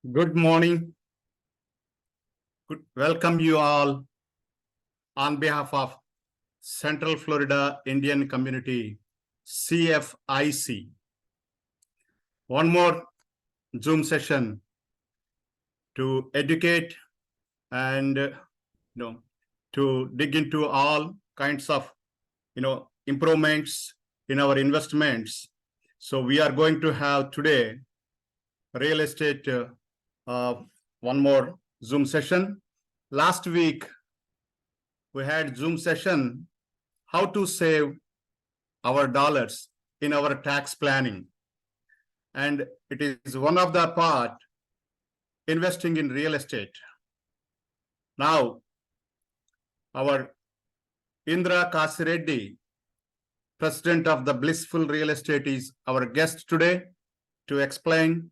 Good morning. Welcome you all on behalf of Central Florida Indian Community, CFIC. One more Zoom session to educate and to dig into all kinds of improvements in our investments. So we are going to have today real estate one more Zoom session. Last week, we had Zoom session, how to save our dollars in our tax planning. And it is one of the part, investing in real estate. Now, our Indra Kasireddy, President of the Blissful Real Estate, is our guest today to explain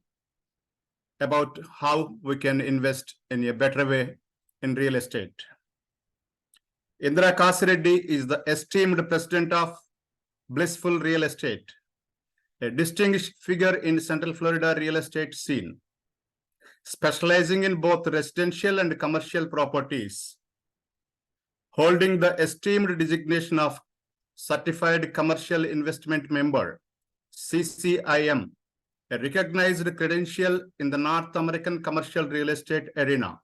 about how we can invest in a better way in real estate. Indra Kasireddy is the esteemed president of Blissful Real Estate, a distinguished figure in Central Florida real estate scene, specializing in both residential and commercial properties, holding the esteemed designation of Certified Commercial Investment Member, CCIM, a recognized credential in the North American commercial real estate arena.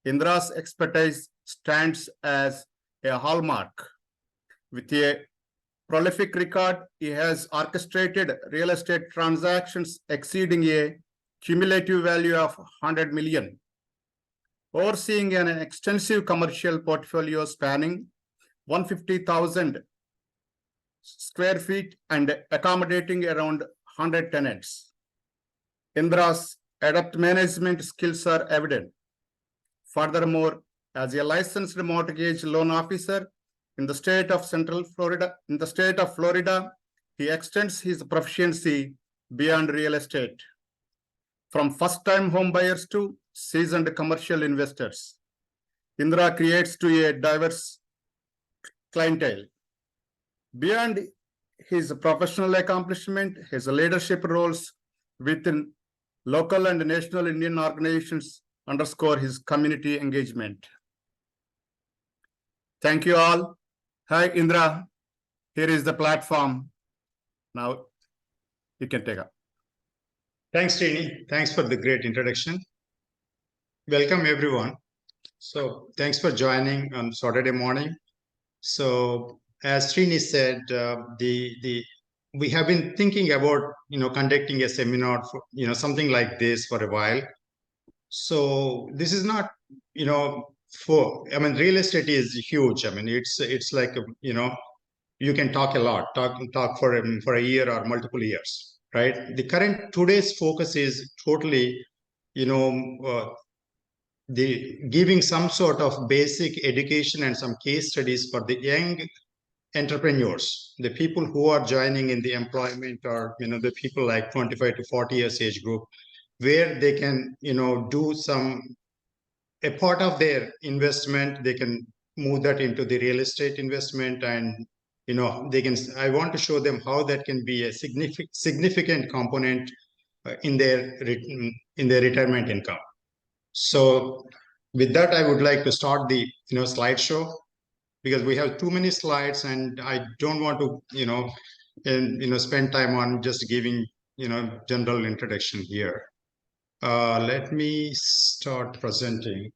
Indra's expertise stands as a hallmark. With a prolific record, he has orchestrated real estate transactions exceeding a cumulative value of 100 million, overseeing an extensive commercial portfolio spanning 150,000 square feet and accommodating around 100 tenants. Indra's adept management skills are evident. Furthermore, as a licensed mortgage loan officer in the state of Florida, he extends his proficiency beyond real estate, from first-time home buyers to seasoned commercial investors. Indra creates to a diverse clientele. Beyond his professional accomplishment, his leadership roles within local and national Indian organizations underscore his community engagement. Thank you all. Hi, Indra. Here is the platform. Now you can take up. Thanks, Srini. Thanks for the great introduction. Welcome, everyone. So thanks for joining on Saturday morning. So as Srini said, we have been thinking about conducting a seminar for something like this for a while. So this is not real estate is huge. I mean it's like you can talk a lot, talk for a year or multiple years, right? Today's focus is totally the giving some sort of basic education and some case studies for the young entrepreneurs, the people who are joining in the employment, or the people like 25 to 40 years age group, where they can do a part of their investment, they can move that into the real estate investment, and I want to show them how that can be a significant component in their retirement income. So with that, I would like to start the slideshow, because we have too many slides and I don't want to spend time on just giving general introduction here. Let me start presenting.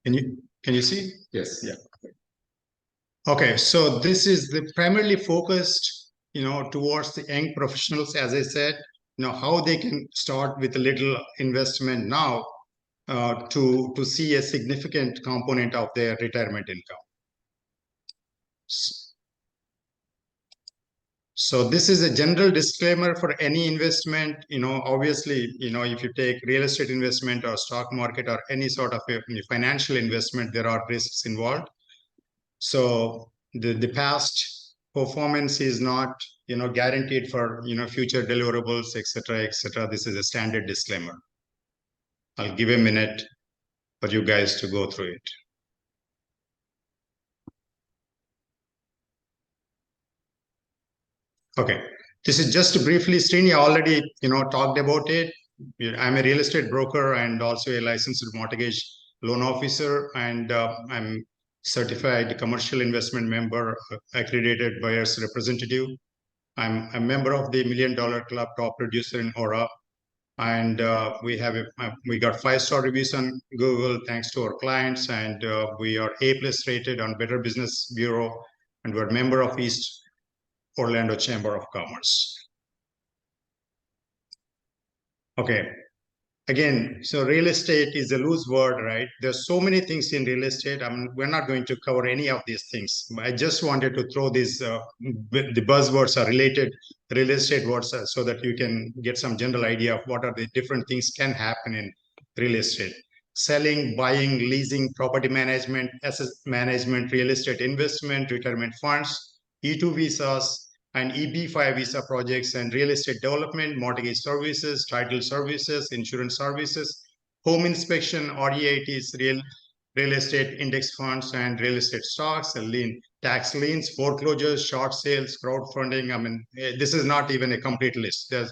Can you see? Yes. Yeah. Okay, so this is the primarily focused towards the young professionals, as I said, how they can start with a little investment now to see a significant component of their retirement income. So this is a general disclaimer for any investment. Obviously, if you take real estate investment or stock market or any sort of a financial investment, there are risks involved. So the past performance is not guaranteed for future deliverables, etc., etc. This is a standard disclaimer. I'll give a minute for you guys to go through it. Okay, this is just briefly, Srini already, talked about it. I'm a real estate broker and also a licensed mortgage loan officer, and I'm certified commercial investment member, accredited buyers representative. I'm a member of the $1 Million Club top producer in Aura, and we got 5-star reviews on Google thanks to our clients, and we are A+ rated on Better Business Bureau, and we're a member of East Orlando Chamber of Commerce. Okay. Again, so real estate is a loose word, right? There's so many things in real estate. We're not going to cover any of these things. I just wanted to throw these, the buzzwords are related real estate words, so that you can get some general idea of what are the different things can happen in real estate. Selling, buying, leasing, property management, asset management, real estate investment, retirement funds, E2 visas, and EB5 visa projects, and real estate development, mortgage services, title services, insurance services, home inspection, REITs, real estate index funds, and real estate stocks, tax liens, foreclosures, short sales, crowdfunding. This is not even a complete list. There's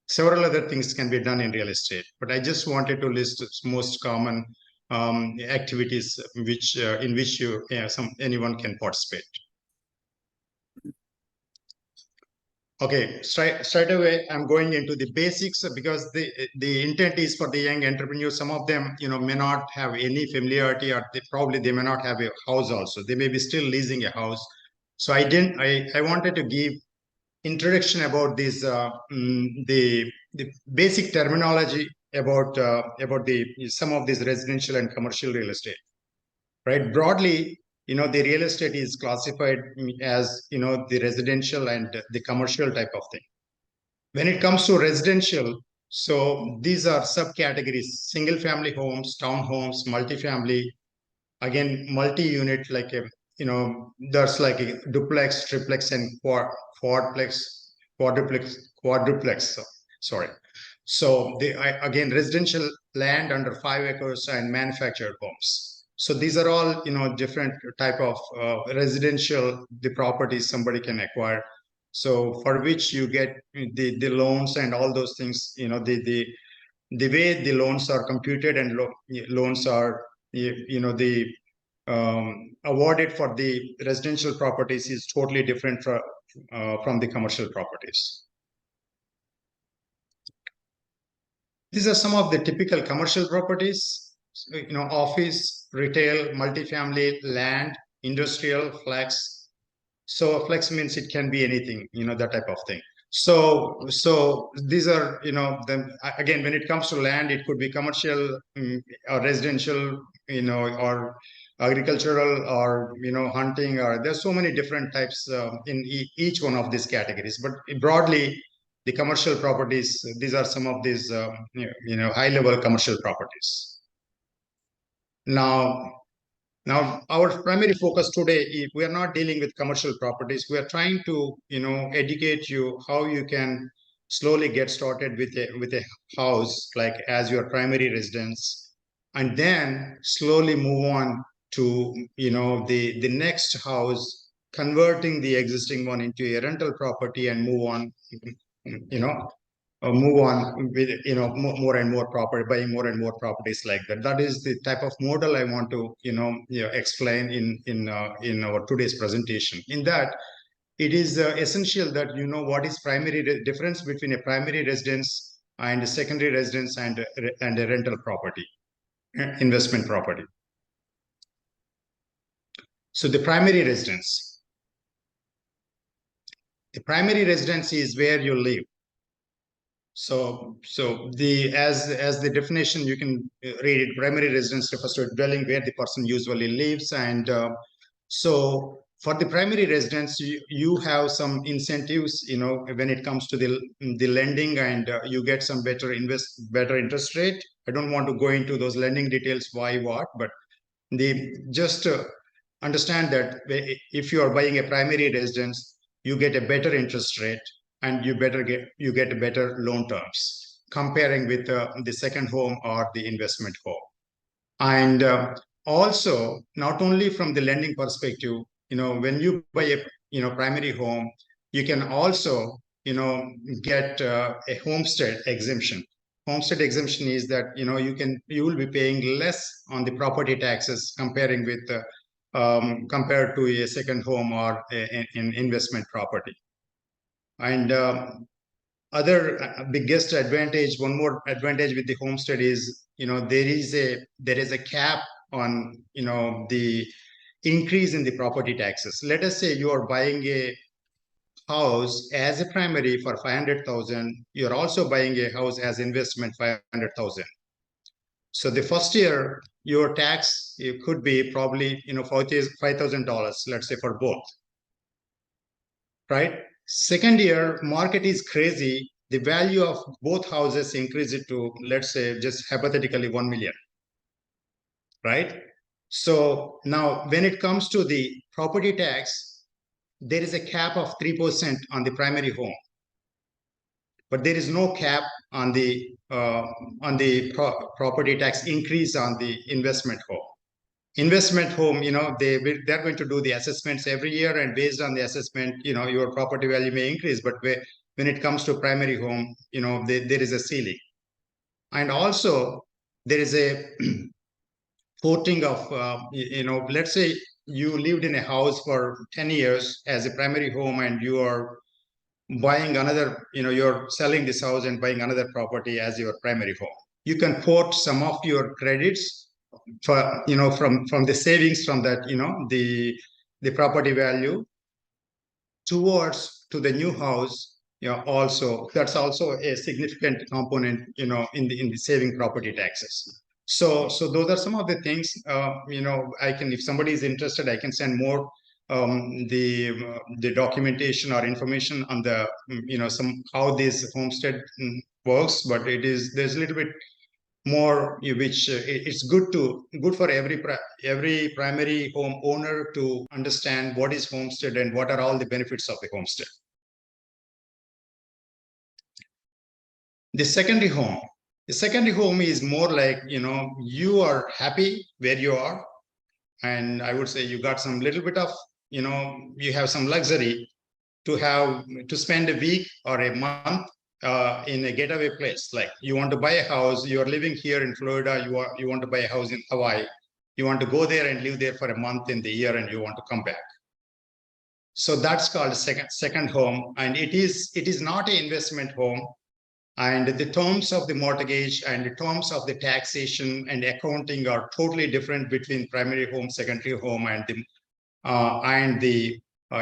several other things can be done in real estate, but I just wanted to list most common activities in which anyone can participate. Okay, straight away, I'm going into the basics, because the intent is for the young entrepreneurs. Some of them, may not have any familiarity, or they may not have a house also. They may be still leasing a house. So I wanted to give introduction about this, the basic terminology about some of this residential and commercial real estate, right? Broadly, the real estate is classified as, the residential and the commercial type of thing. When it comes to residential, so these are subcategories: single family homes, townhomes, multifamily, again, multi-unit, like there's like a duplex, triplex, and quadruplex. Sorry. So again, residential land under 5 acres and manufactured homes. So these are all, different type of residential, the properties somebody can acquire. So for which you get the loans and all those things, the way the loans are computed and loans are, awarded for the residential properties is totally different from the commercial properties. These are some of the typical commercial properties. Office, retail, multifamily, land, industrial, flex. So flex means it can be anything, that type of thing. So these are, again, when it comes to land, it could be commercial, or residential, or agricultural, or, hunting, or there's so many different types in each one of these categories. But broadly, the commercial properties, these are some of these, high-level commercial properties. Now, our primary focus today, we are not dealing with commercial properties. We are trying to, educate you how you can slowly get started with a house, like as your primary residence, and then slowly move on to, the next house, converting the existing one into a rental property, and move on, move on with, more and more property, buying more and more properties like that. That is the type of model I want to, explain in our today's presentation. In that, it is essential that what is difference between a primary residence and a secondary residence and a rental property, investment property. So the primary residence. The primary residence is where you live. So as the definition, you can read it. Primary residence refers to a dwelling where the person usually lives, and so for the primary residence, you have some incentives, when it comes to the lending, and you get some better interest rate. I don't want to go into those lending details, why, what, but just understand that if you are buying a primary residence, you get a better interest rate, and you get a better loan terms comparing with the second home or the investment home. And also, not only from the lending perspective, when you buy a primary home, you can also, get a homestead exemption. Homestead exemption is that, you will be paying less on the property taxes compared to a second home or an investment property. And biggest advantage, one more advantage with the homestead is, there is a cap on, the increase in the property taxes. Let us say you are buying a house as a primary for 500,000. You're also buying a house as investment 500,000. So the first year, your tax, it could be probably, $5,000, let's say, for both, right? Second year, market is crazy. The value of both houses increase it to, let's say, just hypothetically 1 million, right? So now when it comes to the property tax, there is a cap of 3% on the primary home, but there is no cap on the property tax increase on the investment home. Investment home, they're going to do the assessments every year, and based on the assessment, your property value may increase, but when it comes to primary home, there is a ceiling. And also there is a porting of, let's say you lived in a house for 10 years as a primary home, and you are buying another, you're selling this house and buying another property as your primary home. You can port some of your credits for, from the savings from that, the property value towards to the new house. Also, that's also a significant component, in the saving property taxes. So those are some of the things, I can, if somebody is interested, I can send more the documentation or information on the, how this homestead works, but there's a little bit more, which it's good for every primary home owner to understand what is homestead and what are all the benefits of the homestead. The secondary home is more like, you are happy where you are, and I would say you got some little bit of, you have some luxury to spend a week or a month in a getaway place. Like, you want to buy a house, you're living here in Florida, you want to buy a house in Hawaii, you want to go there and live there for a month in the year, and you want to come back. So that's called second home, and it is not an investment home. And the terms of the mortgage and the terms of the taxation and accounting are totally different between primary home, secondary home, and the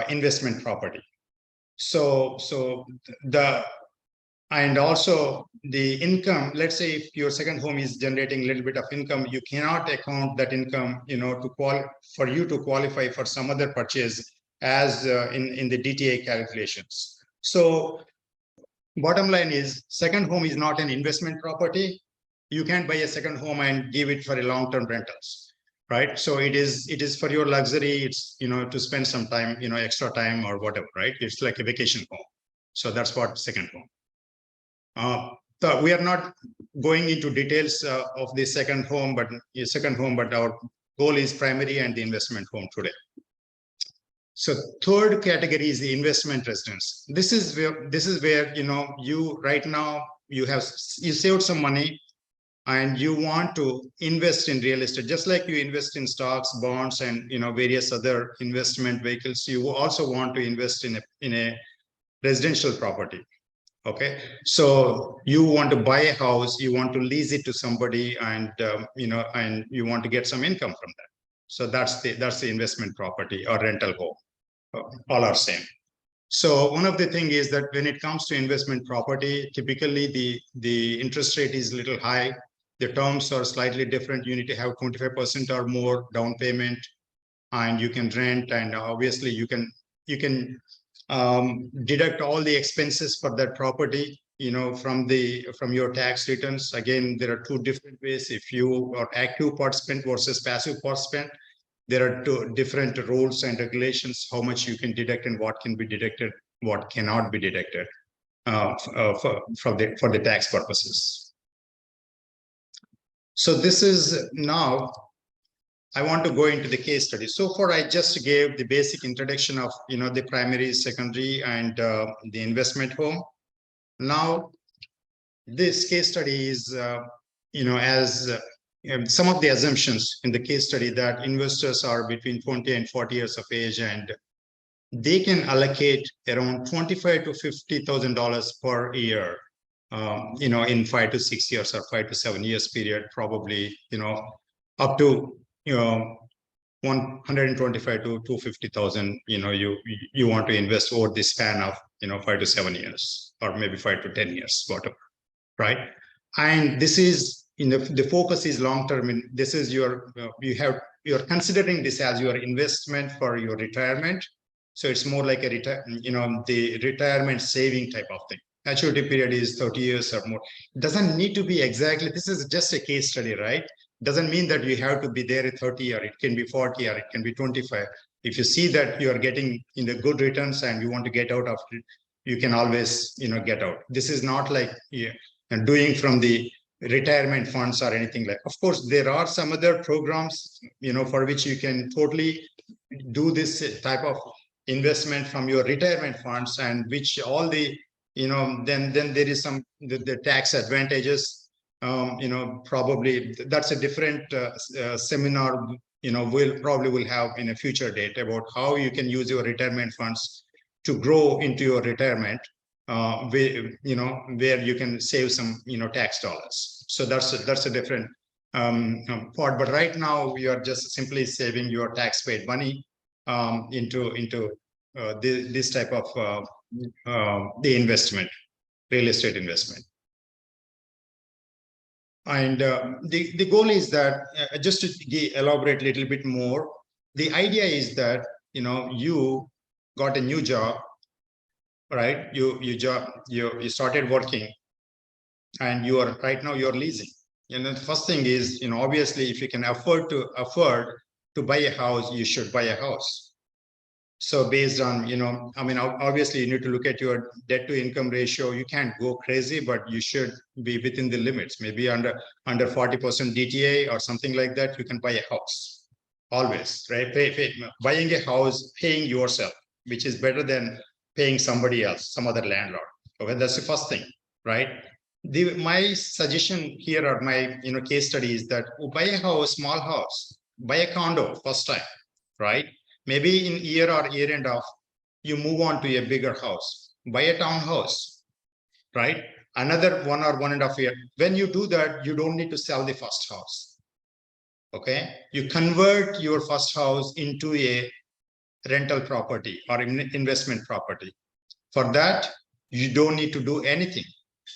investment property. And also the income, let's say if your second home is generating a little bit of income, you cannot account that income, for you to qualify for some other purchase as in the DTA calculations. So bottom line is, second home is not an investment property. You can't buy a second home and give it for a long-term rentals, right? So it is for your luxury. It's, to spend some time, extra time or whatever, right? It's like a vacation home. So that's what second home. So we are not going into details of the second home, but our goal is primary and the investment home today. So third category is the investment residence. This is where you right now you saved some money and you want to invest in real estate, just like you invest in stocks, bonds, and various other investment vehicles. You also want to invest in a residential property. Okay, so you want to buy a house, you want to lease it to somebody, and and you want to get some income from that. So that's the investment property or rental home. All are same. So one of the thing is that when it comes to investment property, typically the interest rate is a little high. The terms are slightly different. You need to have 25% or more down payment, and you can rent, and obviously you can deduct all the expenses for that property, from your tax returns. Again, there are two different ways. If you are active participant versus passive participant, there are two different rules and regulations, how much you can deduct and what can be deducted, what cannot be deducted for the tax purposes. So this is now I want to go into the case study. So far, I just gave the basic introduction of, the primary, secondary, and the investment home. Now, this case study is, as some of the assumptions in the case study that investors are between 20 and 40 years of age, and they can allocate around $25,000 to $50,000 per year, in 5 to 6 years or 5 to 7 years period, probably, up to, 125 to 250,000, you want to invest over the span of, 5 to 7 years, or maybe 5 to 10 years, whatever, right? And this is, the focus is long term. And this is you're considering this as your investment for your retirement. So it's more like a the retirement saving type of thing. Maturity period is 30 years or more. It doesn't need to be exactly, this is just a case study, right? Doesn't mean that you have to be there at 30, or it can be 40, or it can be 25. If you see that you are getting good returns and you want to get out of it, you can always get out. This is not like doing from the retirement funds or anything like. Of course, there are some other programs for which you can totally do this type of investment from your retirement funds, and which all the then there is some the tax advantages. Probably that's a different seminar we'll probably have in a future date about how you can use your retirement funds to grow into your retirement, where you can save some tax dollars. So that's a different part. But right now we are just simply saving your tax paid money into this type of the investment, real estate investment. And the goal is that, just to elaborate a little bit more, the idea is that, you got a new job, right? You started working, and right now you're leasing. The first thing is, obviously, if you can afford to buy a house, you should buy a house. So based on, obviously you need to look at your debt to income ratio. You can't go crazy, but you should be within the limits, maybe under 40% DTA or something like that. You can buy a house always, right? Buying a house, paying yourself, which is better than paying somebody else, some other landlord. Okay, that's the first thing, right? My suggestion here, or my case study, is that buy a house, small house, buy a condo first time, right? Maybe in year or year and a half, you move on to a bigger house, buy a townhouse, right? Another 1 or 1.5 years. When you do that, you don't need to sell the first house. Okay, you convert your first house into a rental property or investment property. For that, you don't need to do anything.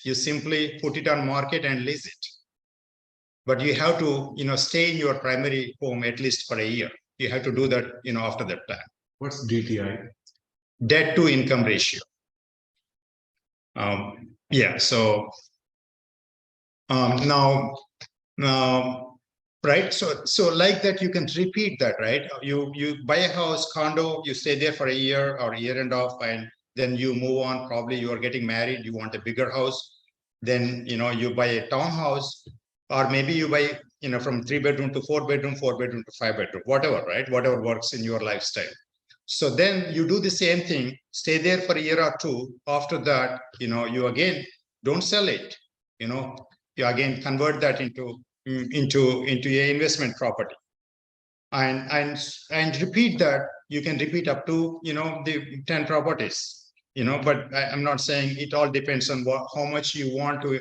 You simply put it on market and lease it. But you have to, stay in your primary home at least for a year. You have to do that, after that time. What's DTI? Debt to income ratio. Yeah. So now, right. So like that, you can repeat that, right? You buy a house, condo, you stay there for a year or a year and a half, and then you move on. Probably you are getting married. You want a bigger house. Then you buy a townhouse, or maybe you buy from 3-bedroom to 4-bedroom, 4-bedroom to 5-bedroom, whatever, right? Whatever works in your lifestyle. So then you do the same thing, stay there for a year or two. After that, you again don't sell it. You again convert that into a investment property, and repeat that. You can repeat up to the 10 properties. But I'm not saying it all depends on how much you want to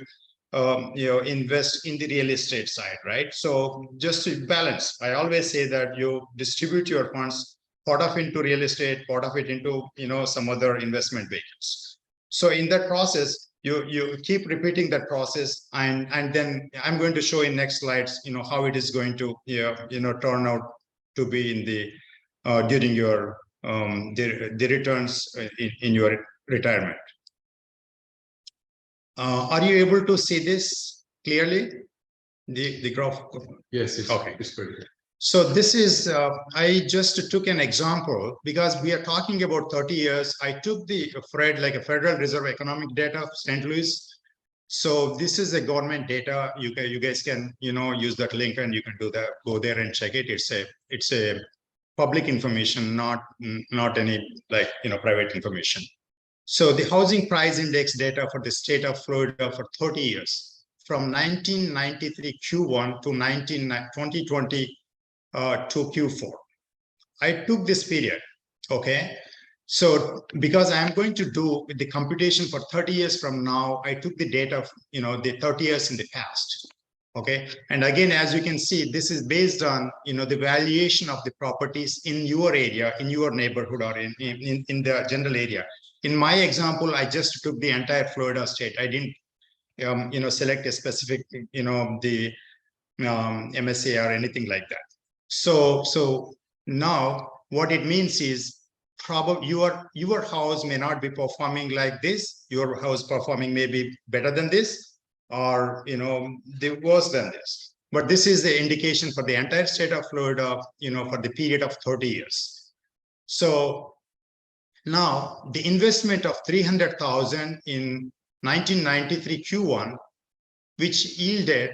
invest in the real estate side, right? So just to balance, I always say that you distribute your funds, part of into real estate, part of it into some other investment vehicles. So in that process, you keep repeating that process, and then I'm going to show in next slides how it is going to turn out to be in the during your the returns in your retirement. Are you able to see this clearly? The graph? Yes, it's okay. It's pretty good. So this is, I just took an example because we are talking about 30 years. I took the Federal Reserve economic data of St. Louis. So this is the government data. You guys can, use that link and you can do that, go there and check it. It's a public information, not any private information. So the housing price index data for the state of Florida for 30 years, from 1993 Q1 to 2020 to Q4. I took this period, okay? So because I'm going to do the computation for 30 years from now, I took the data of, the 30 years in the past, okay? And again, as you can see, this is based on, the valuation of the properties in your area, in your neighborhood, or in the general area. In my example, I just took the entire Florida state. I didn't, select a specific, the MSA or anything like that. So now what it means is probably your house may not be performing like this. Your house performing may be better than this, or worse than this. But this is the indication for the entire state of Florida, for the period of 30 years. So now the investment of 300,000 in 1993 Q1, which yielded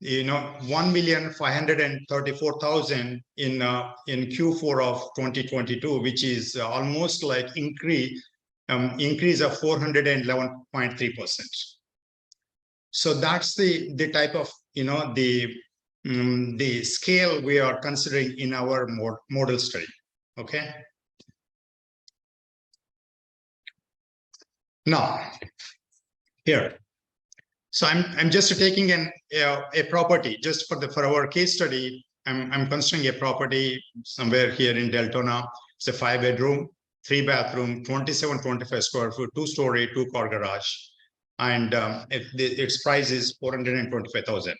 1,534,000 in Q4 of 2022, which is almost like increase of 411.3%. So that's the type of the scale we are considering in our model study. Okay. Now here. So I'm just taking a property just for our case study. I'm considering a property somewhere here in Deltona. It's a 5-bedroom, 3-bathroom, 2725 square foot, 2-story, 2-car garage, and its price is 425,000.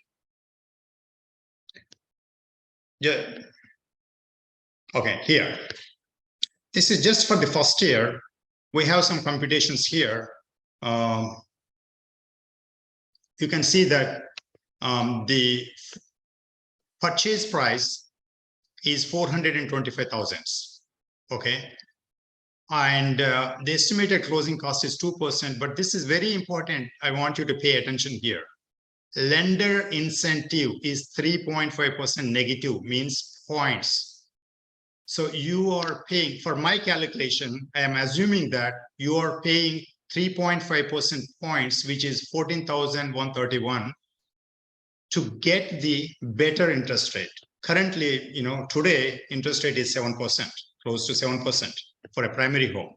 Yeah. Okay, here. This is just for the first year. We have some computations here. You can see that the purchase price is 425,000. Okay. And the estimated closing cost is 2%, but this is very important. I want you to pay attention here. Lender incentive is 3.5% negative, means points. So you are paying, for my calculation, I am assuming that you are paying 3.5% points, which is 14,131, to get the better interest rate. Currently, today interest rate is 7%, close to 7% for a primary home,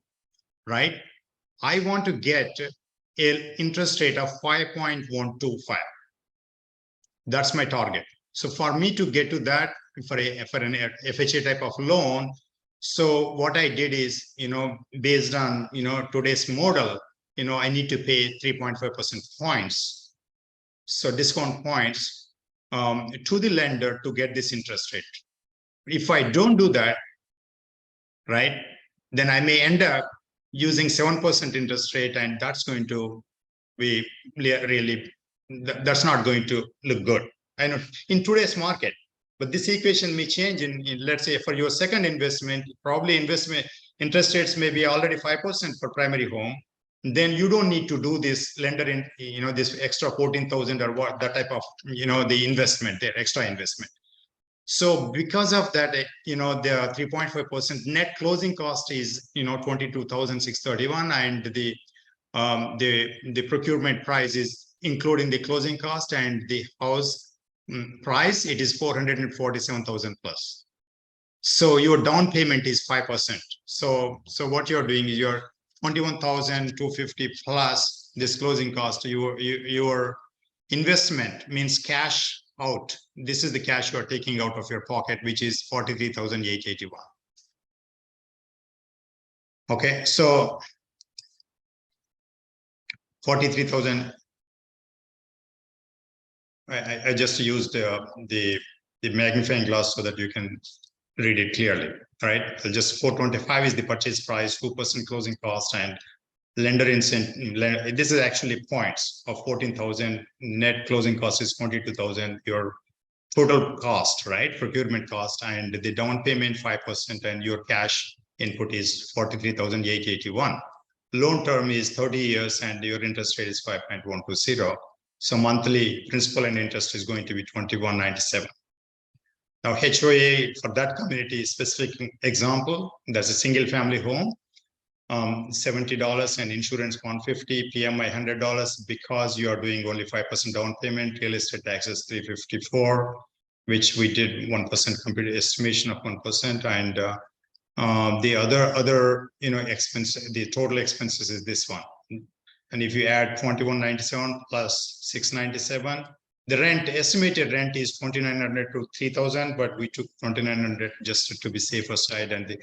right? I want to get an interest rate of 5.125. That's my target. So for me to get to that for an FHA type of loan, so what I did is, based on, today's model, I need to pay 3.5% points. So discount points to the lender to get this interest rate. If I don't do that, right, then I may end up using 7% interest rate, and that's going to be really, that's not going to look good. I know in today's market, but this equation may change in let's say for your second investment, probably investment interest rates may be already 5% for primary home. Then you don't need to do this lender in, this extra 14,000 or what, that type of, the investment, the extra investment. So because of that, the 3.5% net closing cost is, 22,631, and the procurement price is including the closing cost and the house price, it is 447,000 plus. So your down payment is 5%. So what you're doing is you're 21,250 plus this closing cost. Your investment means cash out. This is the cash you are taking out of your pocket, which is 43,881. Okay, so 43,000. I just used the magnifying glass so that you can read it clearly, right? So just 425 is the purchase price, 2% closing cost, and lender incentive. This is actually points of 14,000. Net closing cost is 22,000. Your total cost, right? Procurement cost, and the down payment 5%, and your cash input is 43,881. loan term is 30 years and your interest rate is 5.120. So monthly principal and interest is going to be 2197. Now HOA for that community specific example, that's a single family home, $70 and insurance $150, PMI $100 because you are doing only 5% down payment, real estate taxes $354, which we did 1% computed estimation of 1%, and the other expense, the total expenses is this one. And if you add 2197 plus 697, the rent, estimated rent is 2,900 to 3,000, but we took 2,900 just to be safer side, and the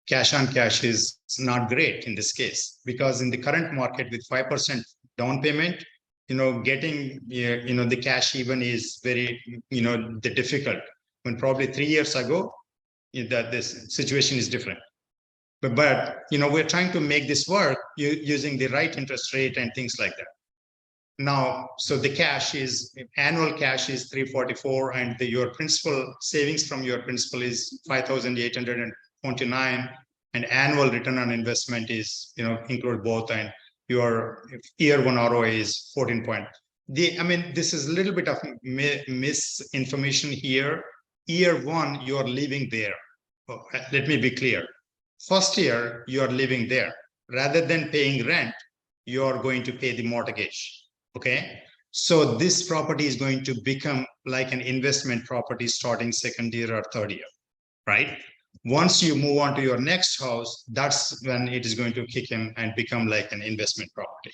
cash on cash is not great in this case, because in the current market with 5% down payment, getting the cash even is very the difficult, when probably 3 years ago that this situation is different. But we're trying to make this work using the right interest rate and things like that. Now, so the cash is, annual cash is 344, and your principal savings from your principal is 5,829, and annual return on investment is, include both, and your year one ROA is 14 point. This is a little bit of misinformation here. Year one, you are living there. Let me be clear. First year, you are living there. Rather than paying rent, you are going to pay the mortgage. Okay. So this property is going to become like an investment property starting second year or third year, right? Once you move on to your next house, that's when it is going to kick in and become like an investment property.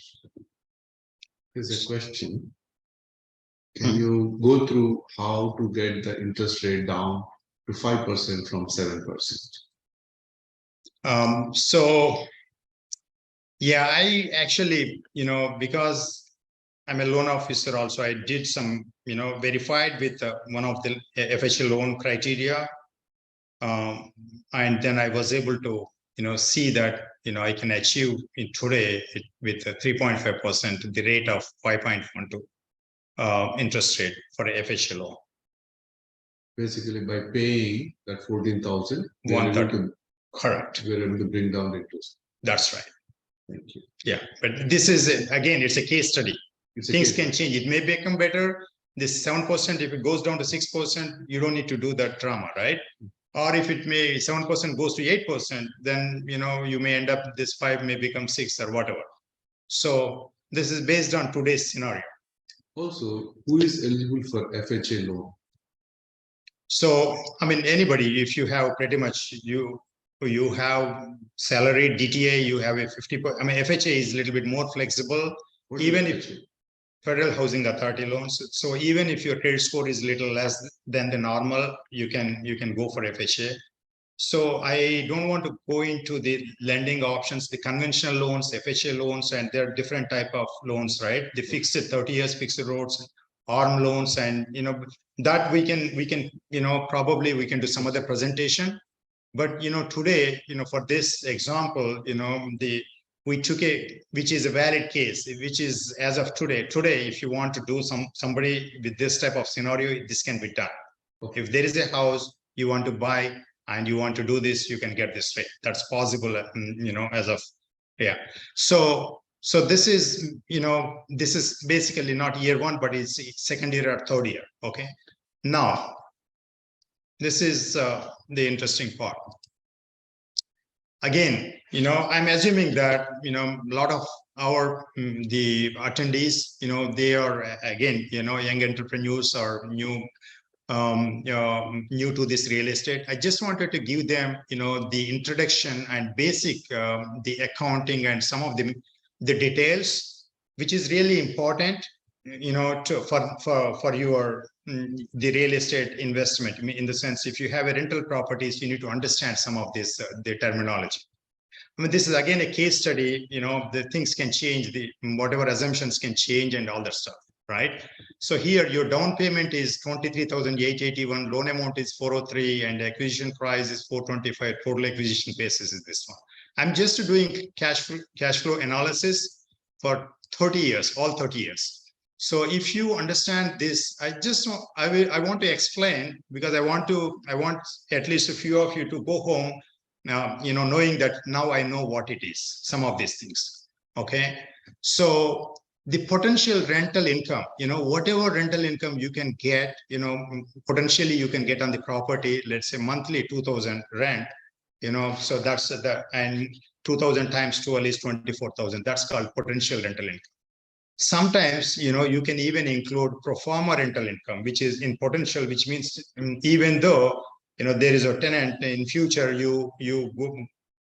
Here's a question. Can you go through how to get the interest rate down to 5% from 7%? So, yeah, I actually, because I'm a loan officer also, I did some, verified with one of the FHA loan criteria. And then I was able to, see that, I can achieve it today with 3.5%, the rate of 5.12 interest rate for a FHA loan. Basically, by paying that 14,000, correct. We're able to bring down the interest. That's right. Thank you. Yeah, but this is, again, it's a case study. Things can change. It may become better. This 7%, if it goes down to 6%, you don't need to do that drama, right? Or if it may 7% goes to 8%, then you may end up this 5 may become 6 or whatever. So this is based on today's scenario. Also, who is eligible for FHA loan? So anybody, if you have pretty much you have salary DTA, you have a 50%. FHA is a little bit more flexible. Even if Federal Housing Authority loans. So even if your credit score is a little less than the normal, you can go for FHA. So I don't want to go into the lending options, the conventional loans, FHA loans, and there are different type of loans, right? The fixed 30 years fixed rates, ARM loans, and that we can probably we can do some other presentation. But today, for this example, we took which is a valid case, which is as of today. Today, if you want to do somebody with this type of scenario, this can be done. Okay. If there is a house you want to buy and you want to do this, you can get this rate. That's possible, as of, yeah. So this is, this is basically not year one, but it's second year or third year. Okay. Now, this is the interesting part. Again, I'm assuming that, a lot of our, the attendees, they are, again, young entrepreneurs or new to this real estate. I just wanted to give them, the introduction and basic, the accounting and some of the details, which is really important, for your, the real estate investment. In the sense, if you have a rental properties, you need to understand some of this, the terminology. This is again a case study, the things can change, the whatever assumptions can change and all that stuff, right? So here your down payment is 23,881, loan amount is 403, and acquisition price is 425. Total acquisition basis is this one. I'm just doing cash flow analysis for 30 years, all 30 years. So if you understand this, I want to explain, because I want at least a few of you to go home knowing that now I know what it is, some of these things. Okay. So the potential rental income, whatever rental income you can get, potentially you can get on the property, let's say monthly 2,000 rent, so that's and 2,000 times 12 is 24,000. That's called potential rental income. Sometimes, you can even include pro forma rental income, which is in potential, which means even though, there is a tenant in future, you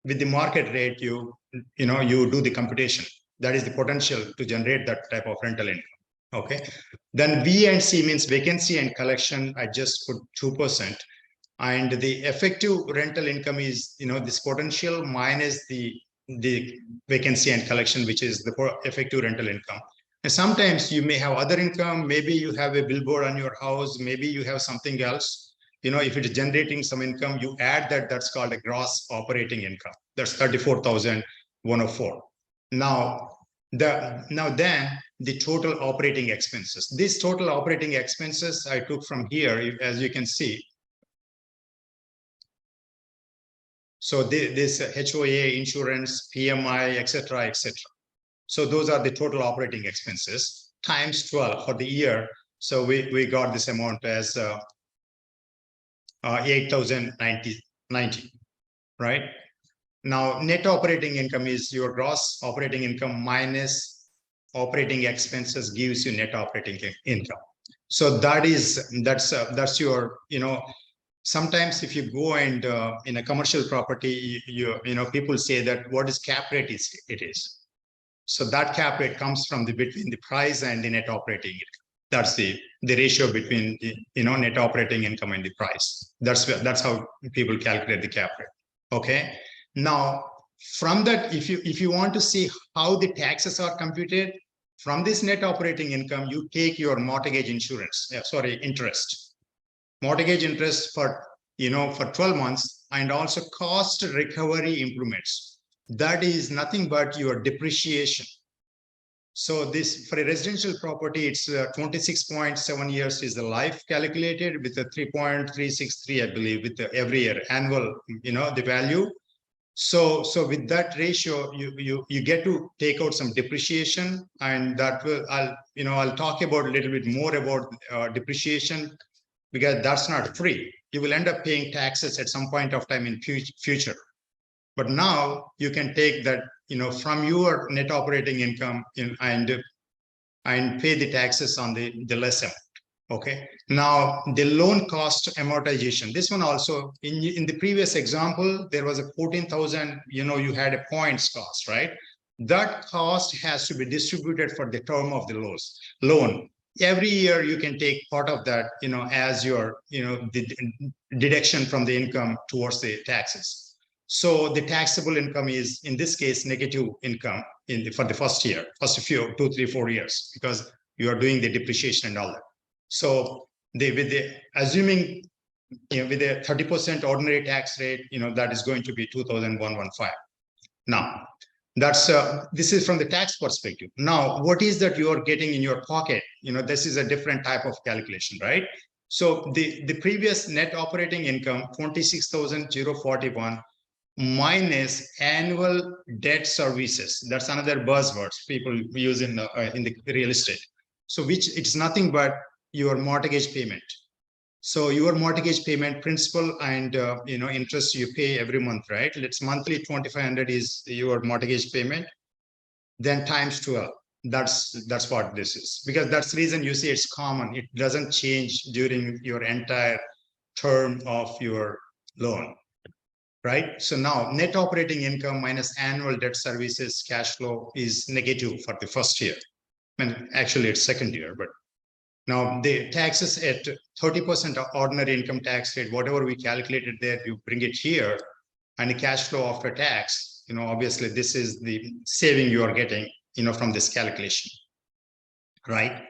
with the market rate, you do the computation. That is the potential to generate that type of rental income. Okay. Then V and C means vacancy and collection. I just put 2%. And the effective rental income is, this potential minus the vacancy and collection, which is the effective rental income. And sometimes you may have other income. Maybe you have a billboard on your house. Maybe you have something else. If it is generating some income, you add that. That's called a gross operating income. That's 34,104. Now then the total operating expenses. This total operating expenses I took from here, as you can see. So this HOA, insurance, PMI, etc., etc. So those are the total operating expenses times 12 for the year. So we got this amount as 8,090, right? Now, net operating income is your gross operating income minus operating expenses gives you net operating income. So that's your, sometimes if you go and in a commercial property, people say that what is cap rate it is. So that cap rate comes from between the price and the net operating income. That's the ratio between the, net operating income and the price. That's how people calculate the cap rate. Okay. Now, from that, if you want to see how the taxes are computed, from this net operating income, you take your mortgage interest. Mortgage interest for 12 months, and also cost recovery improvements. That is nothing but your depreciation. So this, for a residential property, it's 26.7 years is the life calculated with a 3.363, I believe, with every year annual, the value. So with that ratio, you get to take out some depreciation, and that will, I'll talk about a little bit more about depreciation, because that's not free. You will end up paying taxes at some point of time in future. But now you can take that, from your net operating income and pay the taxes on the less amount. Okay. Now the loan cost amortization. This one also in the previous example, there was a 14,000. You had a points cost, right? That cost has to be distributed for the term of the loan. Every year you can take part of that, as your, the deduction from the income towards the taxes. So the taxable income is, in this case, negative income for the first year, first few 2, 3, 4 years, because you are doing the depreciation and all that. So assuming, with a 30% ordinary tax rate, that is going to be 2,115. Now, this is from the tax perspective. Now, what is that you are getting in your pocket? This is a different type of calculation, right? So the previous net operating income, 26,041 minus annual debt services. That's another buzzword people use in the real estate. So which it's nothing but your mortgage payment. So your mortgage payment, principal and interest you pay every month, right? Let's monthly 2,500 is your mortgage payment, then times 12. That's what this is, because that's the reason you see it's common. It doesn't change during your entire term of your loan, right? So now net operating income minus annual debt services cash flow is negative for the first year. And actually it's second year, but now the taxes at 30% ordinary income tax rate, whatever we calculated there, you bring it here, and the cash flow after tax, obviously this is the saving you are getting, from this calculation, right?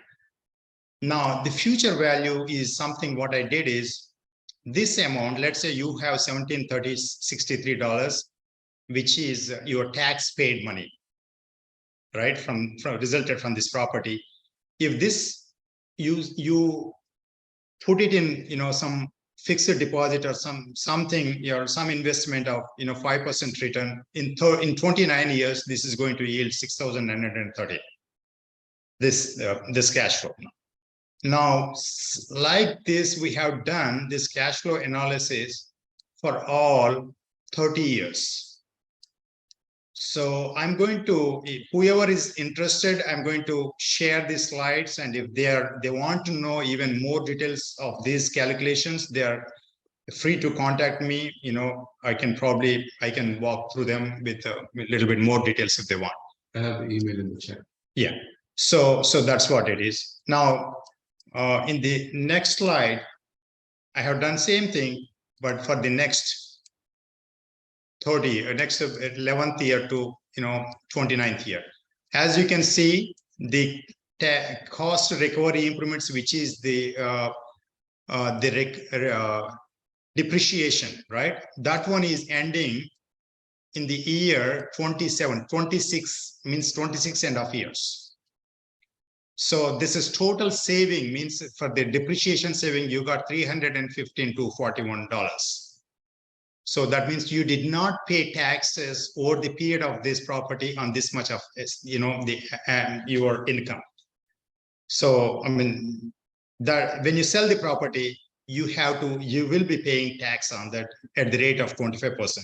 Now the future value is something. What I did is this amount, let's say you have $1,763, which is your tax paid money, right? From resulted from this property. If this you put it in, some fixed deposit or something or some investment of 5% return in 29 years, this is going to yield 6,930. This cash flow. Now, like this, we have done this cash flow analysis for all 30 years. So I'm going to, whoever is interested, I'm going to share these slides, and if they want to know even more details of these calculations, they are free to contact me. I can walk through them with a little bit more details if they want. I have the email in the chat. Yeah. So that's what it is. Now, in the next slide, I have done same thing, but for the next 11th year to 29th year. As you can see, the cost recovery improvements, which is the depreciation, right? That one is ending in the year 26 means 26 and a half years. So this is total saving, means for the depreciation saving, you got $315 to $41. So that means you did not pay taxes over the period of this property on this much of your income. So I mean that when you sell the property, you will be paying tax on that at the rate of 25%,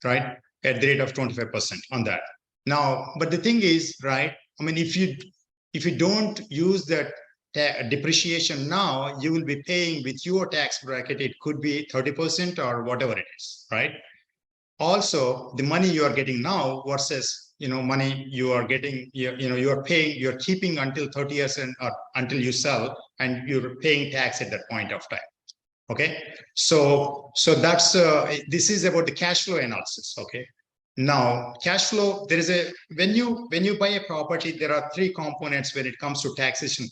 right? At the rate of 25% on that. Now, but the thing is, right? I mean, if you don't use that depreciation now, you will be paying with your tax bracket, it could be 30% or whatever it is, right? Also, the money you are getting now versus money you are getting, you are paying, you're keeping until 30 years or until you sell, and you're paying tax at that point of time. Okay, so that's this is about the cash flow analysis. Okay, now cash flow, there is when you buy a property, there are three components when it comes to taxation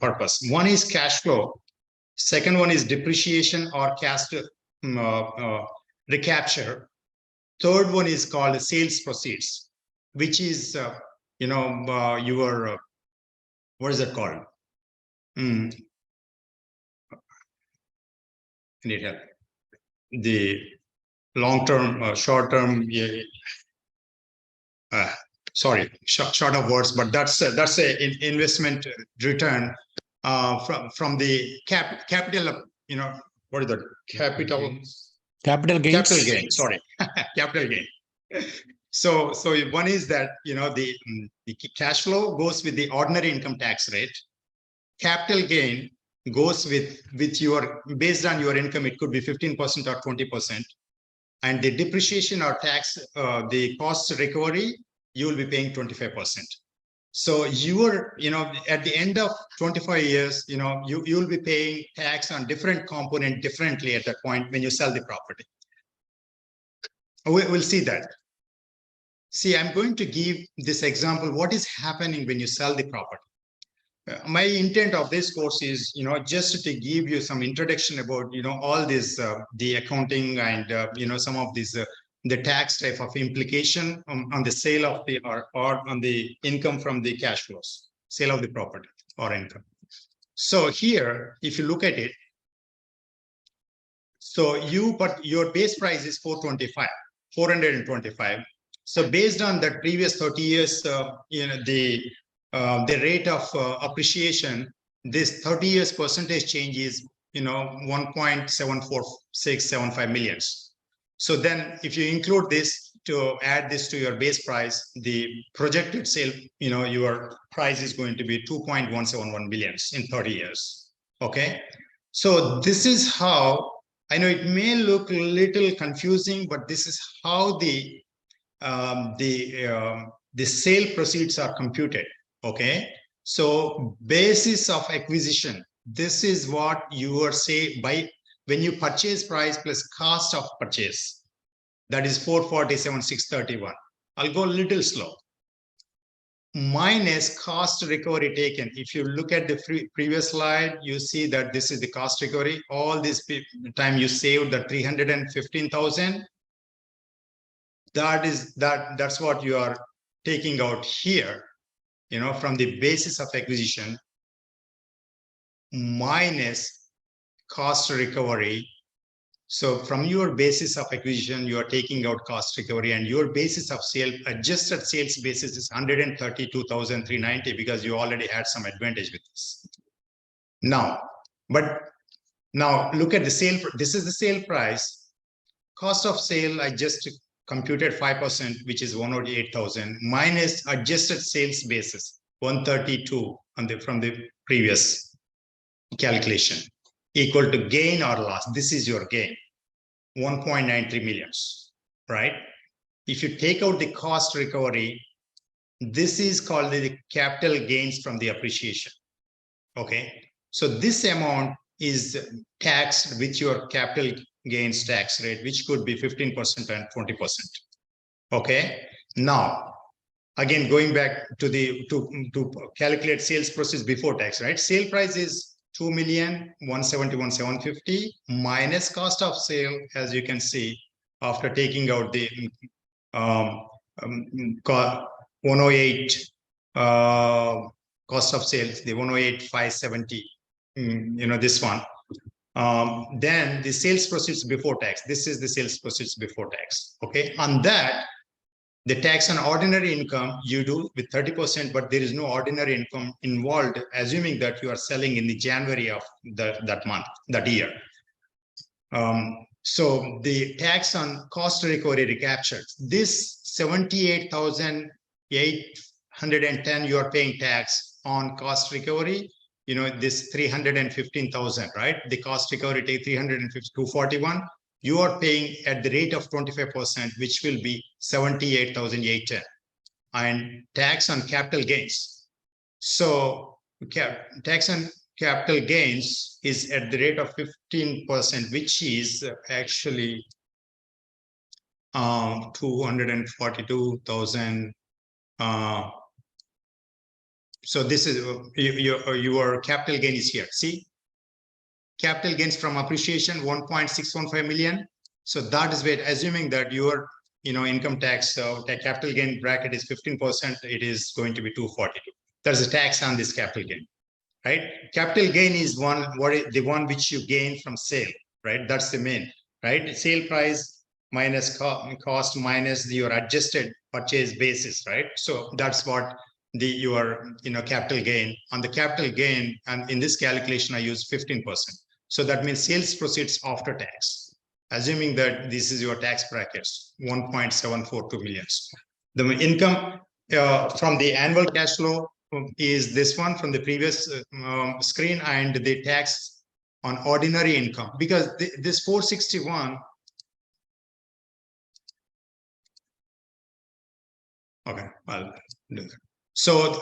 purpose. One is cash flow, second one is depreciation or cash recapture, third one is called sales proceeds, which is your what is it called? Need help. The long-term, short-term, short of words, but that's a investment return from the capital. What is that? Capital gains. Capital gain. Sorry, capital gain. So one is that the cash flow goes with the ordinary income tax rate. Capital gain goes with your, based on your income, it could be 15% or 20%. And the depreciation or tax, the cost recovery, you will be paying 25%. So you are, at the end of 25 years, you will be paying tax on different component differently at that point when you sell the property. We'll see that. See, I'm going to give this example, what is happening when you sell the property. My intent of this course is, just to give you some introduction about, all this, the accounting and, some of these, the tax type of implication on the sale of the, or on the income from the cash flows, sale of the property or income. So here, if you look at it, so but your base price is 425. So based on that previous 30 years, the rate of appreciation, this 30 years percentage change is 1.74675 millions. So then if you include this, to add this to your base price, the projected sale, your price is going to be 2.171 billions in 30 years. Okay, so this is how, I know it may look a little confusing, but this is how the sale proceeds are computed. Okay, so basis of acquisition, this is what you are say by when you purchase price plus cost of purchase, that is 447,631. I'll go a little slow. Minus cost recovery taken. If you look at the previous slide, you see that this is the cost recovery. All this time you saved the 315,000. That's what you are taking out here, from the basis of acquisition minus cost recovery. So from your basis of acquisition, you are taking out cost recovery, and your basis of sale, adjusted sales basis is 132,390 because you already had some advantage with this. Now, but now look at the sale. This is the sale price. Cost of sale, I just computed 5%, which is 188,000 minus adjusted sales basis 132 from the previous calculation, equal to gain or loss. This is your gain, 1.93 millions, right? If you take out the cost recovery, this is called the capital gains from the appreciation. Okay, so this amount is taxed with your capital gains tax rate, which could be 15% and 20%. Okay, now again going back to the to calculate sales proceeds before tax, right? Sale price is 2,171,750 minus cost of sale, as you can see, after taking out the 108 cost of sales, the 108,570, this one. Then the sales proceeds before tax. This is the sales proceeds before tax. Okay, on that, the tax on ordinary income you do with 30%, but there is no ordinary income involved, assuming that you are selling in the January of that month, that year. So the tax on cost recovery recaptured. This 78,810 you are paying tax on cost recovery. This 315,000, right? The cost recovery take 350, 241. You are paying at the rate of 25%, which will be 78,810, and tax on capital gains. So tax on capital gains is at the rate of 15%, which is actually 242,000. So this is your capital gain is here. See, capital gains from appreciation 1.615 million. So that is where, assuming that your income tax capital gain bracket is 15%, it is going to be 242. There's a tax on this capital gain, right? Capital gain is the one which you gain from sale, right? That's the main, right? Sale price minus cost minus your adjusted purchase basis, right? So that's what your capital gain. On the capital gain, and in this calculation I use 15%. So that means sales proceeds after tax, assuming that this is your tax brackets, 1.742 million. The income from the annual cash flow is this one from the previous screen, and the tax on ordinary income, because this 461. Okay, I'll do that. So,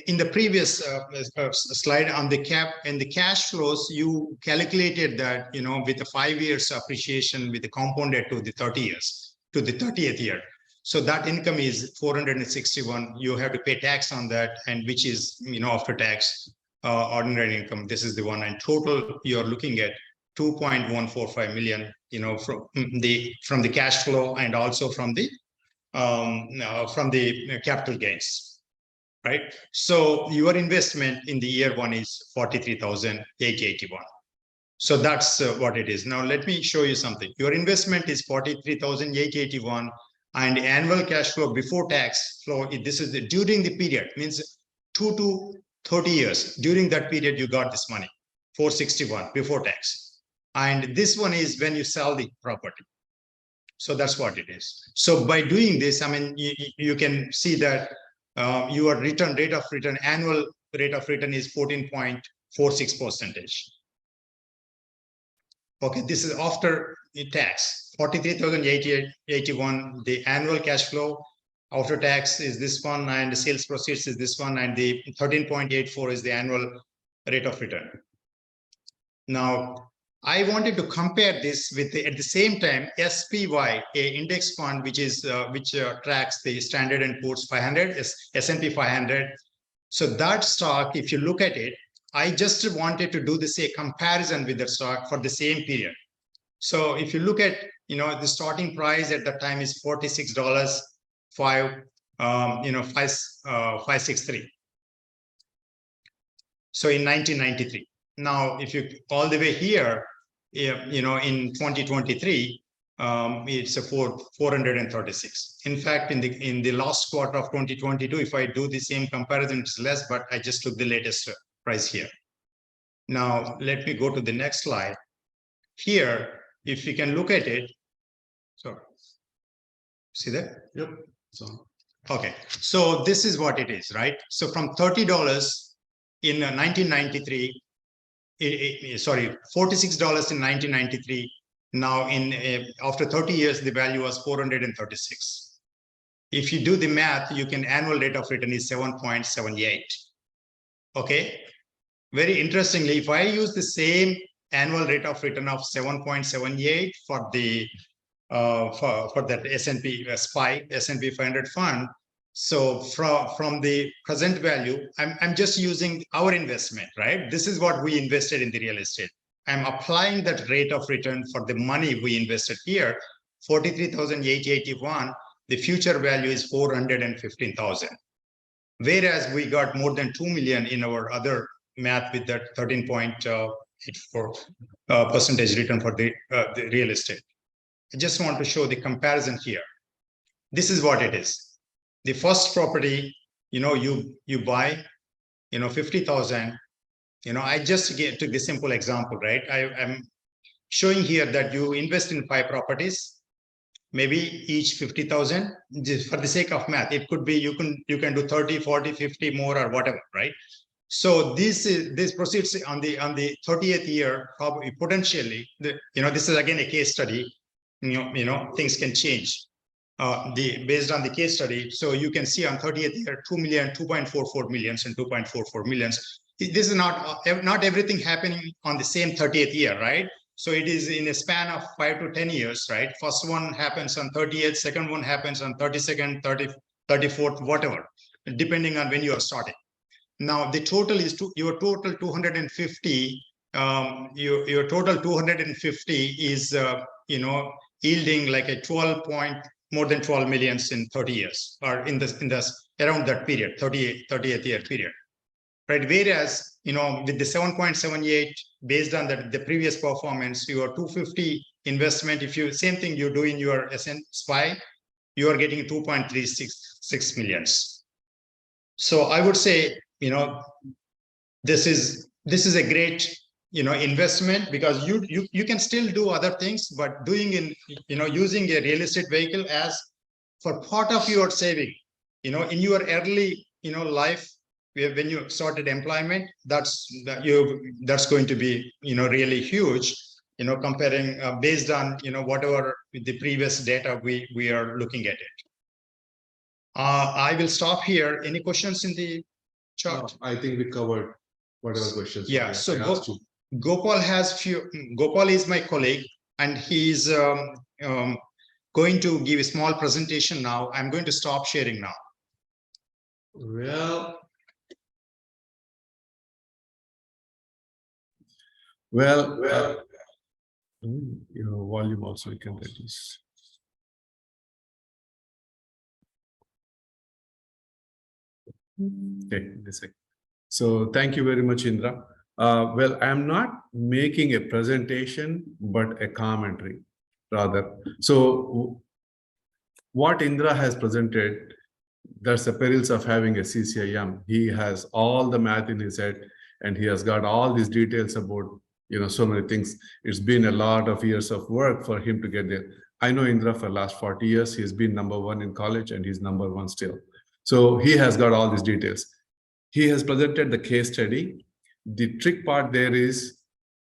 in the previous slide on the cash flows, you calculated that with the 5 years appreciation with the compounded to the 30 years to the 30th year. So that income is 461. You have to pay tax on that, and which is after tax ordinary income. This is the one, and total you are looking at 2.145 million. From the cash flow and also from the capital gains. Right. So your investment in the year one is 43,881. So that's what it is. Now let me show you something. Your investment is 43,881, and annual cash flow before tax flow. This is during the period, means 2 to 30 years. During that period, you got this money, 461 before tax, and this one is when you sell the property. So that's what it is. So by doing this, I mean, you can see that. Your rate of return, annual rate of return is 14.46%. Okay, this is after tax, 43,881. The annual cash flow after tax is this one, and the sales proceeds is this one, and the 13.84 is the annual rate of return. Now, I wanted to compare this with at the same time SPY, a index fund which tracks the Standard & Poor's 500, S&P 500. So that stock, if you look at it, I just wanted to do a comparison with the stock for the same period. So if you look at the starting price at that time is $46.563. So in 1993. Now, if you all the way here, you know, in 2023, it's a 436. In fact, in the last quarter of 2022, if I do the same comparison, it's less, but I just took the latest price here. Now, let me go to the next slide. Here, if you can look at it, so see that? Yep. So Okay, so this is what it is, right? So from $30 in 1993, sorry, $46 in 1993. Now, after 30 years, the value was 436. If you do the math, you can annual rate of return is 7.78. Okay, very interestingly, if I use the same annual rate of return of 7.78 for the for that S&P SPY S&P 500 fund. So from the present value, I'm just using our investment, right? This is what we invested in the real estate. I'm applying that rate of return for the money we invested here, 43,881. The future value is 415,000. Whereas we got more than 2 million in our other math with that 13.84 percentage return for the real estate. I just want to show the comparison here. This is what it is. The first property, you know, you buy, you know, 50,000. You know, I just took the simple example, right? I'm showing here that you invest in 5 properties, maybe each 50,000. Just for the sake of math, it could be you can do 30, 40, 50 more or whatever, right? So this proceeds on the 30th year, probably potentially. You know, this is again a case study. You know, things can change based on the case study. So you can see on 30th year, 2 million, 2.44 millions and 2.44 millions. This is not everything happening on the same 30th year, right? So it is in a span of 5 to 10 years, right? First one happens on 30th, second one happens on 32nd, 34th, whatever, depending on when you are starting. Now the total is your total 250. Your total 250 is you know, yielding like a more than 12 millions in 30 years, or in this around that period, 30th year period, right? Whereas, you know, with the 7.78 based on the previous performance, your 250 investment, if you same thing you do in your SPY, you are getting 2.36 millions. So I would say, you know, this is a great, you know, investment, because you can still do other things, but doing you know, using a real estate vehicle as for part of your saving, you know, in your early, you know, life, when you started employment, that's going to be, you know, really huge, you know, comparing based on, you know, whatever the previous data we are looking at it. I will stop here. Any questions in the chart? I think we covered whatever questions. Yeah, so Gopal is my colleague, and he's going to give a small presentation now. I'm going to stop sharing now. Well, your volume also you can reduce. Okay, so thank you very much, Indra. Well, I'm not making a presentation, but a commentary rather. So what Indra has presented, that's the perils of having a CCIM. He has all the math in his head, and he has got all these details about, you know, so many things. It's been a lot of years of work for him to get there. I know Indra for the last 40 years. He's been #1 in college, and he's #1 still. So he has got all these details. He has presented the case study. The trick part there is,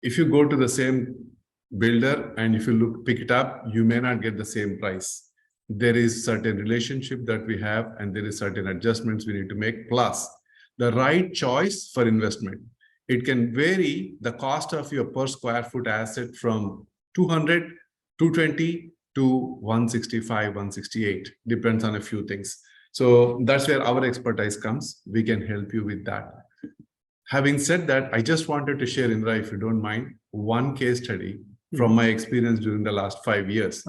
if you go to the same builder and if you pick it up, you may not get the same price. There is certain relationship that we have, and there is certain adjustments we need to make, plus the right choice for investment. It can vary the cost of your per square foot asset from 200, 220 to 165, 168, depends on a few things. So that's where our expertise comes. We can help you with that. Having said that, I just wanted to share, Indra, if you don't mind, one case study from my experience during the last 5 years.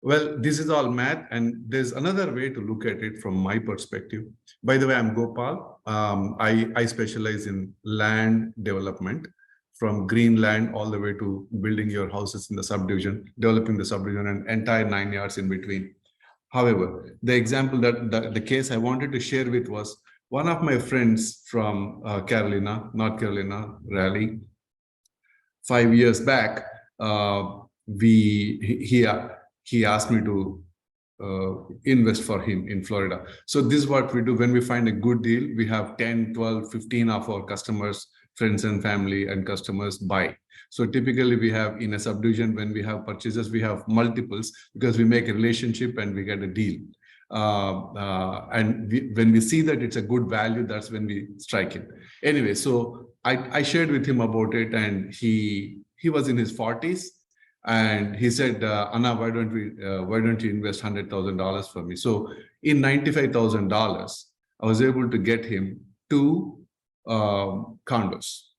Well, this is all math, and there's another way to look at it from my perspective. By the way, I'm Gopal. I specialize in land development, from green land all the way to building your houses in the subdivision, developing the subdivision, and entire 9 yards in between. However, the example that the case I wanted to share with was one of my friends from North Carolina, Raleigh. 5 years back, he asked me to invest for him in Florida. So this is what we do when we find a good deal. We have 10, 12, 15 of our customers, friends and family and customers buy. So typically we have in a subdivision, when we have purchases, we have multiples because we make a relationship and we get a deal. When we see that it's a good value, that's when we strike it. Anyway, so I shared with him about it, and he was in his 40s, and he said, Anna, why don't you invest $100,000 for me? So in $95,000, I was able to get him 2 condos,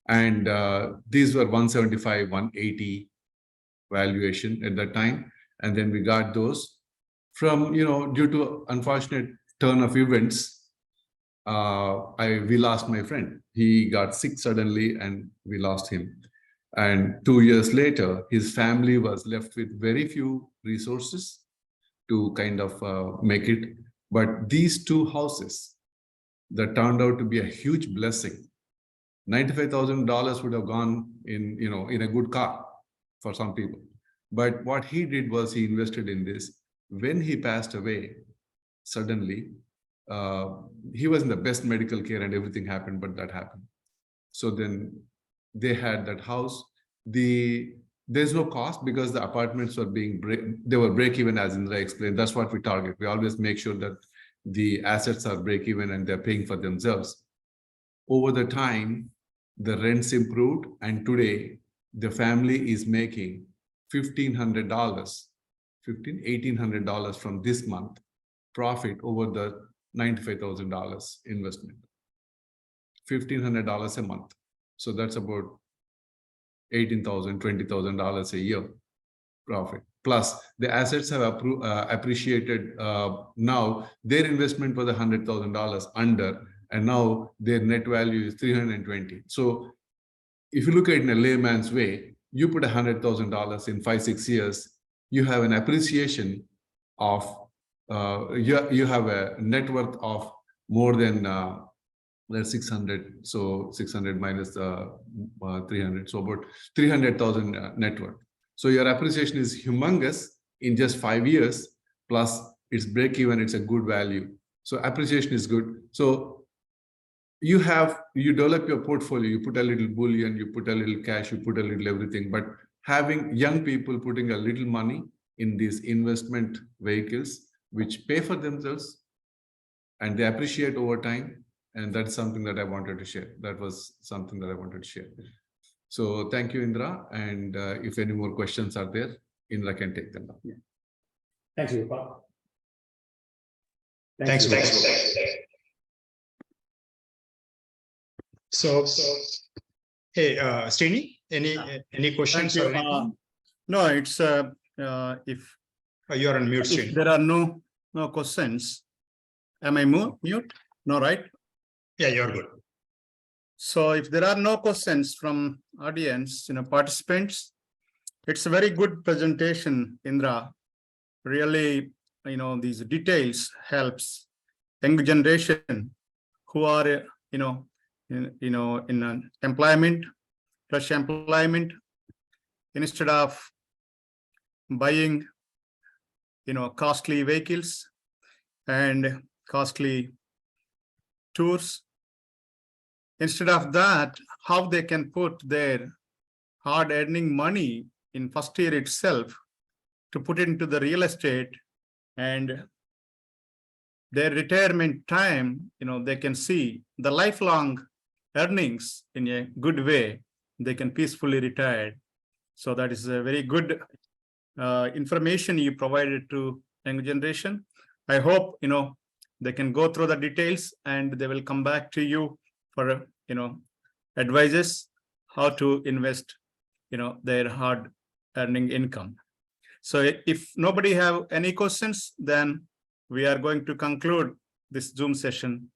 and these were 175, 180 valuation at that time, and then we got those. From, due to unfortunate turn of events, we lost my friend. He got sick suddenly and we lost him. And 2 years later, his family was left with very few resources to kind of make it. But these 2 houses that turned out to be a huge blessing. $95,000 would have gone in a good car for some people. But what he did was he invested in this. When he passed away, suddenly, he was in the best medical care and everything happened, but that happened. So then they had that house. There's no cost because the apartments were they were break even, as Indra explained. That's what we target. We always make sure that the assets are break even and they're paying for themselves. Over the time, the rents improved, and today the family is making $1,800 from this month profit over the $95,000 investment. $1,500 a month. So that's about $18,000, $20,000 a year profit. Plus the assets have appreciated. Now their investment was $100,000 under, and now their net value is $320. So if you look at it in a layman's way, you put $100,000 in 5-6 years, you have an appreciation of, you have a net worth of more than 600. So 600 minus 300, so about 300,000 net worth. So your appreciation is humongous in just 5 years, plus it's break even, it's a good value. So appreciation is good. So you develop your portfolio, you put a little bullion, you put a little cash, you put a little everything, but having young people putting a little money in these investment vehicles, which pay for themselves and they appreciate over time. And that's something that I wanted to share. That was something that I wanted to share. So thank you, Indra. And if any more questions are there, Indra can take them now. Yeah. Thanks, Rupa. Thanks. So, hey, Srini, any questions? Thank Or you. anything? No, it's if You're on mute, if Srini. there are no questions, am I mute? No, right? Yeah, you're good. So if there are no questions from audience, participants, it's a very good presentation, Indra. Really, these details helps young generation who are, in employment, fresh employment, instead of buying, costly vehicles and costly tours. Instead of that, how they can put their hard earning money in first year itself to put into the real estate, and their retirement time, they can see the lifelong earnings in a good way. They can peacefully retire. So that is a very good information you provided to young generation. I hope, they can go through the details and they will come back to you for, advices how to invest, their hard earning income. So if nobody have any questions, then we are going to conclude this Zoom session.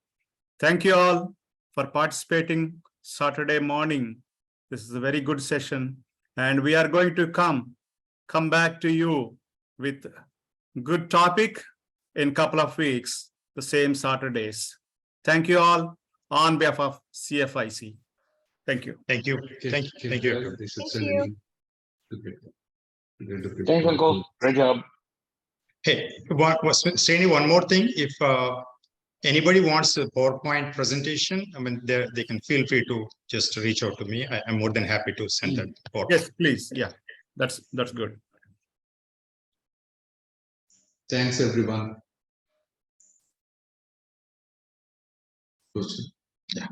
Thank you all for participating Saturday morning. This is a very good session, and we are going to come back to you with good topic in couple of weeks, the same Saturdays. Thank you all on behalf of CFIC. Thank you. Thank you. Okay, Thank you. okay, Thank you. well, everyone. they should Thank send you. an email. Thanks, Uncle. Great job. Hey, Srini, one more thing. If anybody wants a PowerPoint presentation, I mean, they can feel free to just reach out to me. I'm more than happy to send that. PowerPoint. Yes, please. Yeah, that's good. Thanks, everyone. Question. Yeah.